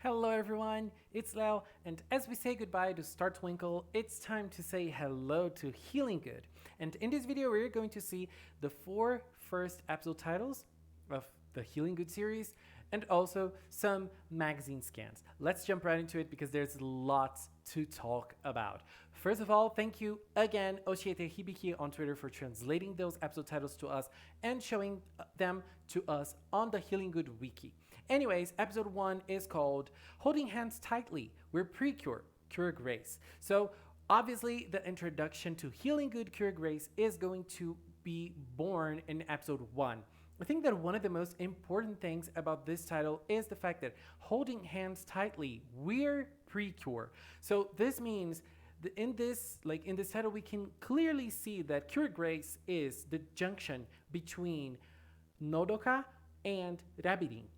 Hello everyone, it's Leo, and as we say goodbye to Star Twinkle, it's time to say hello to Healing Good. And in this video, we're going to see the four first episode titles of the Healing Good series and also some magazine scans. Let's jump right into it because there's lots to talk about. First of all, thank you again, Oshiete Hibiki on Twitter, for translating those episode titles to us and showing them to us on the Healing Good wiki. Anyways, episode 1 is called Holding Hands Tightly. We're PreCure, Cure Grace. So obviously the introduction to Healing Good Cure Grace is going to be born in episode 1. I think that one of the most important things about this title is the fact that holding hands tightly, we're PreCure. So this means in this title we can clearly see that Cure Grace is the junction between Nodoka and Rabirin.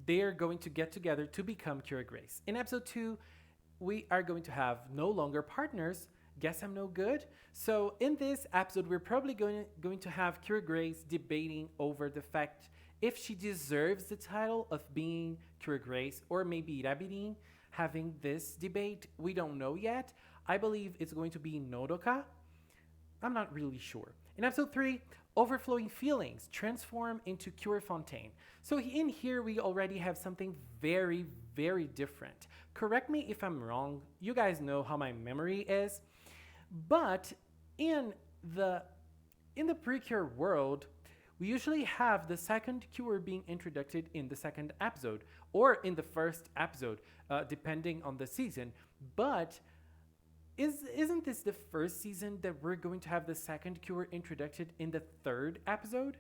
They're going to get together to become Cure Grace. In episode 2, we are going to have no longer partners. Guess I'm no good. So in this episode, we're probably going to have Cure Grace debating over the fact if she deserves the title of being Cure Grace, or maybe Rabirin having this debate. We don't know yet. I believe it's going to be Nodoka. I'm not really sure. In episode 3, overflowing feelings transform into Cure Fontaine. So in here, we already have something very, very different. Correct me if I'm wrong. You guys know how my memory is. But in the PreCure world, we usually have the second cure being introduced in the second episode or in the first episode, depending on the season. But isn't this the first season that we're going to have the second cure introduced in the third episode?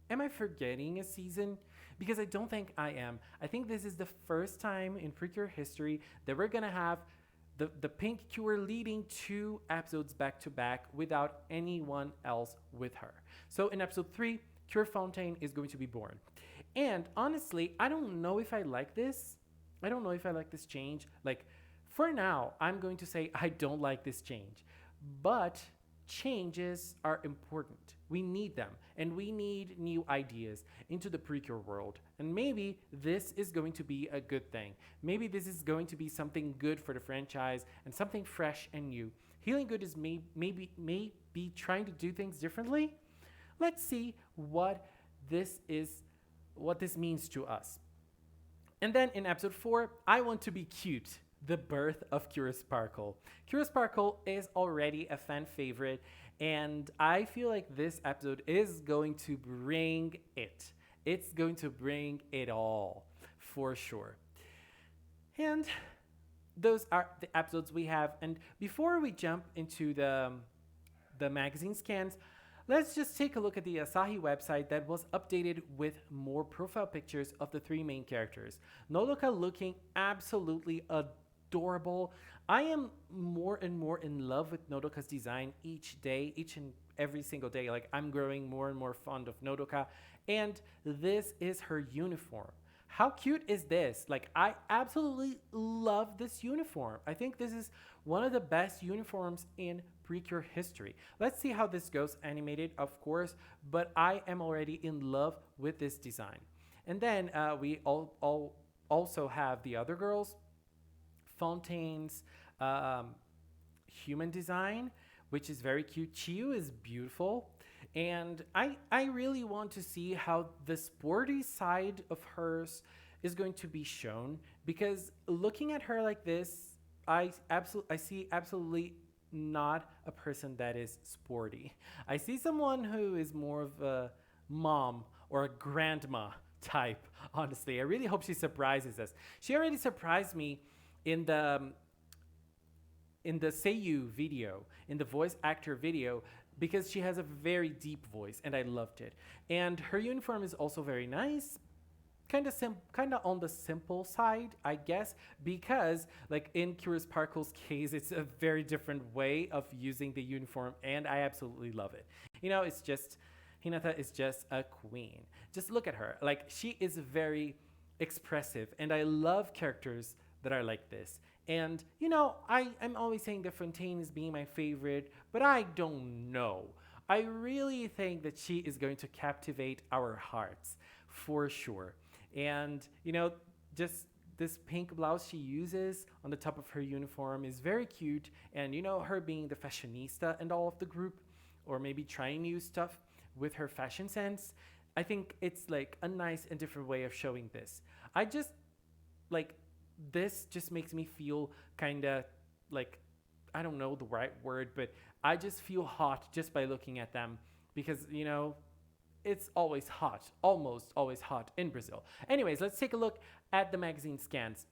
Am I forgetting a season? Because I don't think I am. I think this is the first time in PreCure history that we're gonna have the pink cure leading 2 episodes back to back without anyone else with her. So in episode 3, Cure Fontaine is going to be born. And honestly, I don't know if I like this. I don't know if I like this change. Like, for now, I'm going to say I don't like this change. But changes are important. We need them, and we need new ideas into the PreCure world. And maybe this is going to be a good thing. Maybe this is going to be something good for the franchise and something fresh and new. Healing Good is maybe trying to do things differently. Let's see what this means to us. And then in episode 4, I want to be cute. The birth of Cure Sparkle. Cure Sparkle is already a fan favorite, and I feel like this episode is going to bring it. It's going to bring it all, for sure. And those are the episodes we have. And before we jump into the magazine scans, let's just take a look at the Asahi website that was updated with more profile pictures of the 3 main characters. Nodoka looking absolutely adorable. I am more and more in love with Nodoka's design each day, each and every single day. Like, I'm growing more and more fond of Nodoka, and this is her uniform. How cute is this? Like, I absolutely love this uniform. I think this is one of the best uniforms in PreCure history. Let's see how this goes animated, of course, but I am already in love with this design. And then we also have the other girls. Fontaine's human design, which is very cute. Chiyu is beautiful. And I really want to see how the sporty side of hers is going to be shown, because looking at her like this, I see absolutely not a person that is sporty. I see someone who is more of a mom or a grandma type, honestly. I really hope she surprises us. She already surprised me in the Seiyu video, in the voice actor video, because she has a very deep voice, and I loved it. And her uniform is also very nice, kind of on the simple side, I guess, because like in Cure Sparkle's case, it's a very different way of using the uniform, and I absolutely love it. It's just Hinata is just a queen. Just look at her. Like, she is very expressive, and I love characters that are like this. And I'm always saying that Fontaine is being my favorite, but I don't know. I really think that she is going to captivate our hearts for sure. And just this pink blouse she uses on the top of her uniform is very cute. And her being the fashionista and all of the group, or maybe trying new stuff with her fashion sense, I think it's like a nice and different way of showing this. I just like this just makes me feel kind of like, I don't know the right word, but I just feel hot just by looking at them, because it's always hot, almost always hot in Brazil. Anyways, let's take a look at the magazine scans.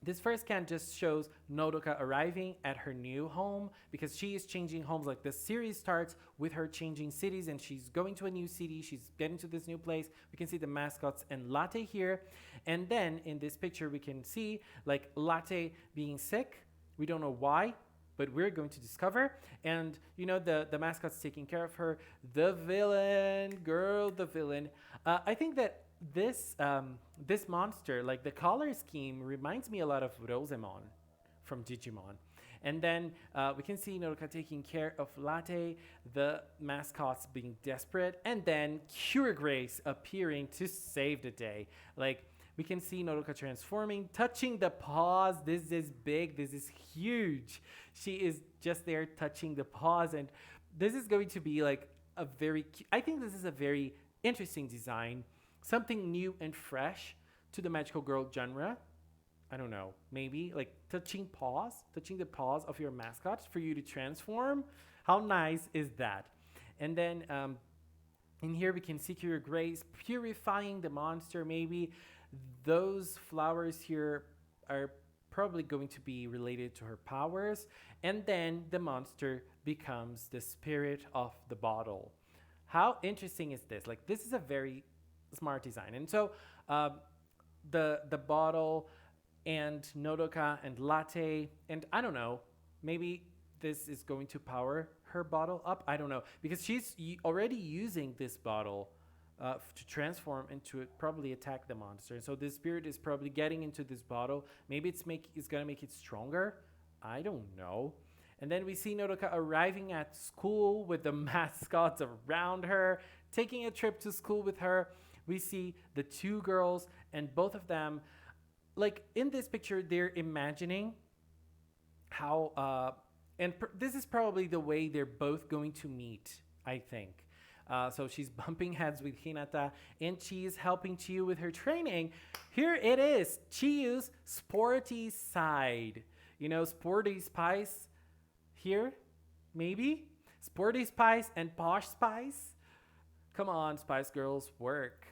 This first scan just shows Nodoka arriving at her new home, because she is changing homes. Like, the series starts with her changing cities, and she's going to a new city. She's getting to this new place. We can see the mascots and Latte here. And then in this picture, we can see like Latte being sick. We don't know why, but we're going to discover. And the mascot's taking care of her. The villain, girl, the villain. I think that this monster, like the color scheme, reminds me a lot of Rosemon from Digimon. And then we can see Nodoka taking care of Latte, the mascots being desperate, and then Cure Grace appearing to save the day. Like, we can see Nodoka transforming, touching the paws. This is big. This is huge. She is just there touching the paws. And this is going to be like I think this is a very interesting design. Something new and fresh to the magical girl genre. I don't know, maybe like touching the paws of your mascot for you to transform. How nice is that? And then in here we can see Cure Grace purifying the monster. Maybe those flowers here are probably going to be related to her powers. And then the monster becomes the spirit of the bottle. How interesting is this? Like, this is a very smart design. And so the bottle and Nodoka and Latte, and I don't know, maybe this is going to power her bottle up. I don't know, because she's already using this bottle to transform and to probably attack the monster. And so this spirit is probably getting into this bottle. Maybe it's gonna make it stronger. I don't know. And then we see Nodoka arriving at school with the mascots around her, taking a trip to school with her. We see the two girls, and both of them, like in this picture, they're imagining how, this is probably the way they're both going to meet, I think. So she's bumping heads with Hinata, and she's helping Chiyu with her training. Here it is, Chiyu's sporty side. Sporty Spice here, maybe? Sporty Spice and Posh Spice? Come on, Spice Girls, work.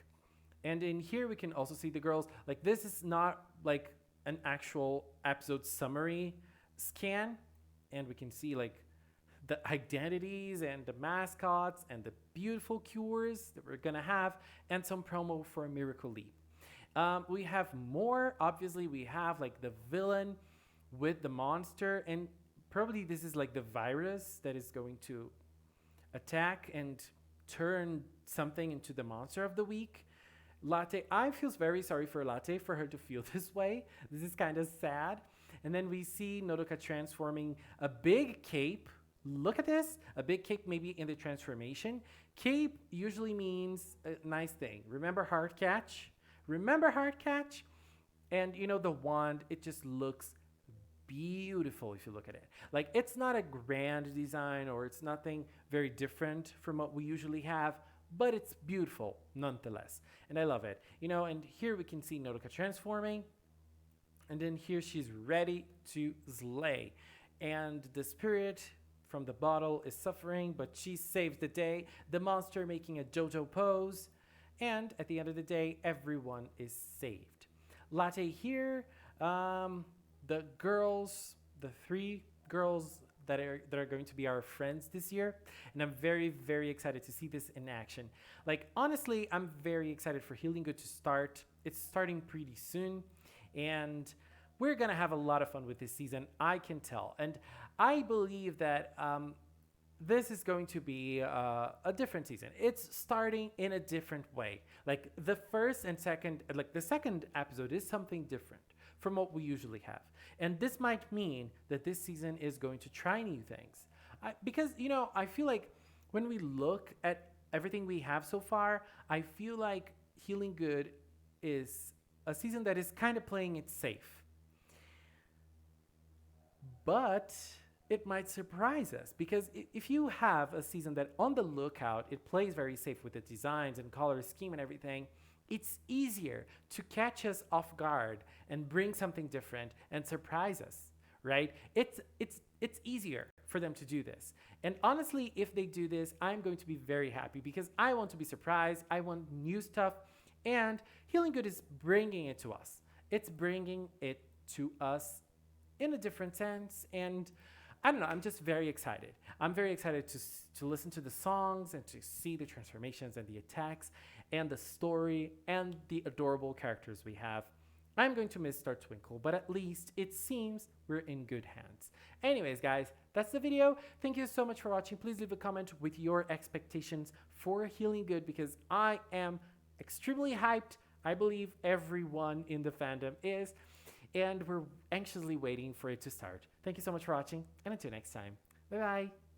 And in here we can also see the girls. Like, this is not like an actual episode summary scan. And we can see like the identities and the mascots and the beautiful cures that we're gonna have, and some promo for Miracle Leap. We have more. Obviously, we have like the villain with the monster, and probably this is like the virus that is going to attack and turn something into the monster of the week. Latte, I feel very sorry for Latte for her to feel this way. This is kind of sad. And then we see Nodoka transforming a big cape. Look at this, a big cape maybe in the transformation. Cape usually means a nice thing. Remember Heart Catch? And the wand, it just looks beautiful if you look at it. Like, it's not a grand design, or it's nothing very different from what we usually have, but it's beautiful nonetheless. And I love it. And here we can see Nodoka transforming. And then here she's ready to slay. And the spirit from the bottle is suffering, but she saves the day. The monster making a JoJo pose. And at the end of the day, everyone is saved. Latte here, the girls, the three girls that are going to be our friends this year. And I'm very, very excited to see this in action. Like, honestly, I'm very excited for Healing Good to start. It's starting pretty soon. And we're going to have a lot of fun with this season, I can tell. And I believe that this is going to be a different season. It's starting in a different way. Like, the first and second, like the second episode is something different from what we usually have. And this might mean that this season is going to try new things. Because, I feel like when we look at everything we have so far, I feel like Healing Good is a season that is kind of playing it safe. But it might surprise us because if you have a season that on the lookout, it plays very safe with the designs and color scheme and everything, it's easier to catch us off guard and bring something different and surprise us, right? It's easier for them to do this. And honestly, if they do this, I'm going to be very happy because I want to be surprised. I want new stuff, and Healing Good is bringing it to us. It's bringing it to us in a different sense, and I don't know, I'm just very excited. I'm very excited to listen to the songs and to see the transformations and the attacks and the story and the adorable characters we have. I'm going to miss Star Twinkle, but at least it seems we're in good hands. Anyways, guys, that's the video. Thank you so much for watching. Please leave a comment with your expectations for Healing Good because I am extremely hyped. I believe everyone in the fandom is, and we're anxiously waiting for it to start. Thank you so much for watching, and until next time, bye-bye.